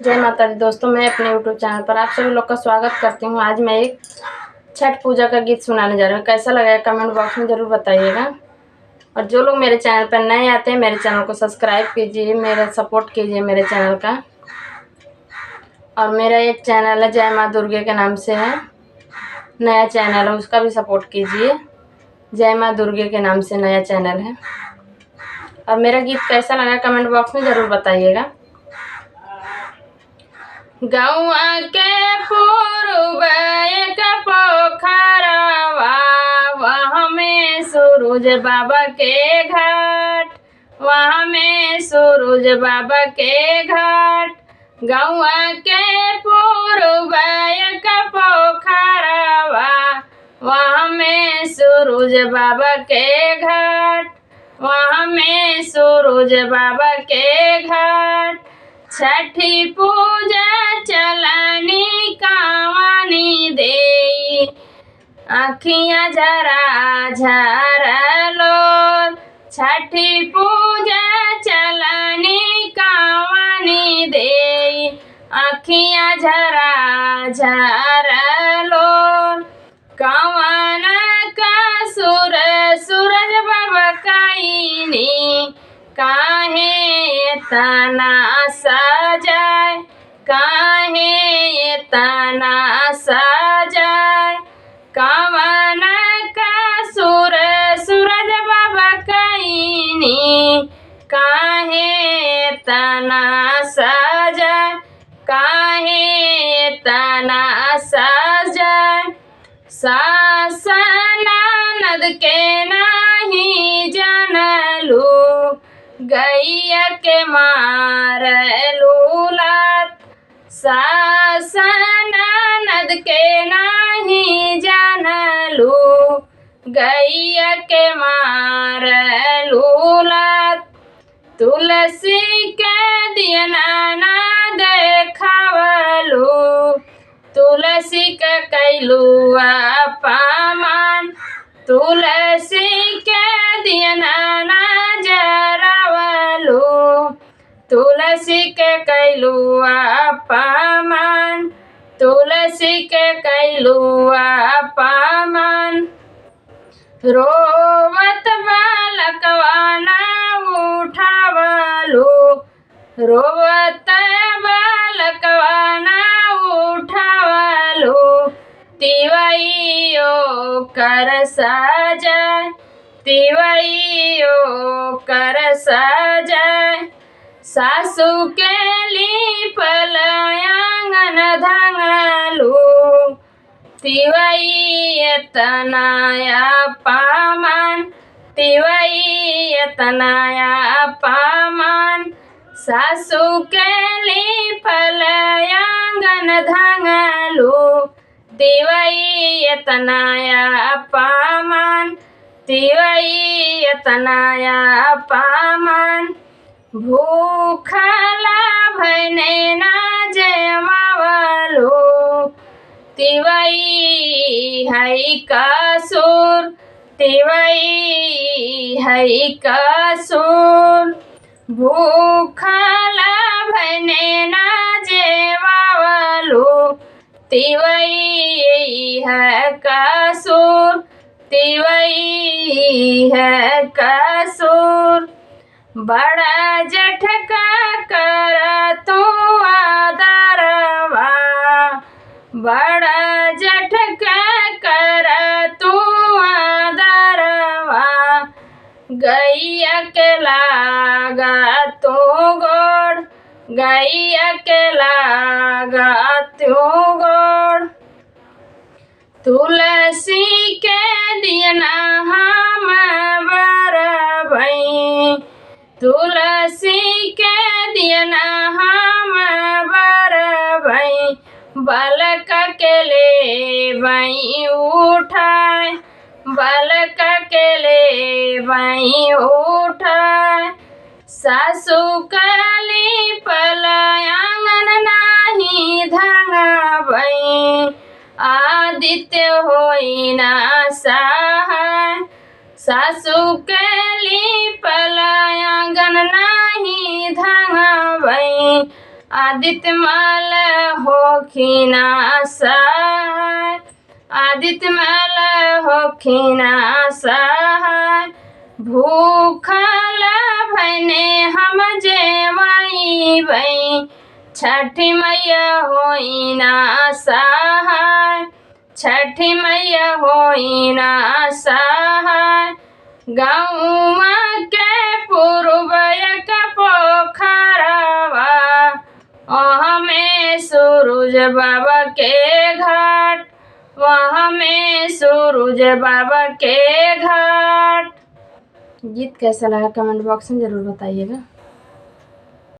जय माता दी दोस्तों, मैं अपने यूट्यूब चैनल पर आप सभी लोग का स्वागत करती हूँ। आज मैं एक छठ पूजा का गीत सुनाने जा रही हूँ। कैसा लगा कमेंट बॉक्स में ज़रूर बताइएगा। और जो लोग मेरे चैनल पर नए आते हैं, मेरे चैनल को सब्सक्राइब कीजिए, मेरा सपोर्ट कीजिए मेरे चैनल का। और मेरा एक चैनल है जय माँ दुर्गे के नाम से है, नया चैनल है, उसका भी सपोर्ट कीजिए। जय माँ दुर्गे के नाम से नया चैनल है। और मेरा गीत कैसा लगा कमेंट बॉक्स में ज़रूर बताइएगा। गौआ के पूर्व एक पोखरवा, वहाँ में सूरज बाबा के घाट, वहाँ में सूरज बाबा के घाट। गौआ के पूर्व एक पोखरवा, वहाँ में सूरज बाबा के घाट, वहाँ में सूरज बाबा के घाट। छठी पूजा चलनी कावनी देई, आँखियाँ झरा झरलो। छठी पूजा चलनी कावनी देई, आँखियाँ झरा झरलो। कवन का सूरज बाबा काईनी, काहे तना सजाए, काहे तना सजाए। कवन का सूरज बाबा काईनी, काहे तना सजाए, काहे तना सजाए। सास ननद के नाही जानलू, गैया के मारलू लात। सास ननद के नाही जानलू, गैया के मारलू लात। तुलसी के दिया ना देखावलू, तुलसी के कैलू अपमान। तुलसी के दिया ना जरावलू, तुलसी के कैलू अपमान, तुलसी के कैलू अपमान। रोवत बालकवा ना उठावलू, रोवत बालकवा ना उठावलू। तिवैयो कर सजाए, तिवैयो कर सजाए। सासू के लीपल आंगन धंगलू, तिवै तनाया पामान, तिवै तनाया पामान। सासू के लीपल आंगन धंगलू, तिवै तनाया पामान, तिवै तनाया पामान। भूखला भैने ना जेवावलू, तिवै है कसूर, तिवै है कसूर। भूखला भैने ना जेवावलू, तिवै है कसूर, तिवै है कसूर। बड़ा जेठ का कर तू आदरवा, बड़ा जेठ का कर तू आदरवा। गैया के लागा तू गोड़, गैया के लागा तू गोड़। तुलसी के दिया ना हम बरबई, तुलसी के दिया ना हम बरबई। बालक के ले बई उठाए, बालक के ले बई उठाए। सासू काली पल आंगन नाही धंगबई, आदित्य होई ना सहाय। सासू के लीपल आंगन नाही धंगबई, आदित्य माल होखिना सहाय, आदित्य माल होखिना सहाय, भूखल भैने हम जेवाई भई, छठी मैया होइना सहाय, छठी मैया होइना सहाय। गौवा के पूर्वय का पोखरवा, वहाँ में सूरज बाबा के घाट, वहाँ में सूरज बाबा के घाट। गीत कैसा लगा कमेंट बॉक्स में ज़रूर बताइएगा।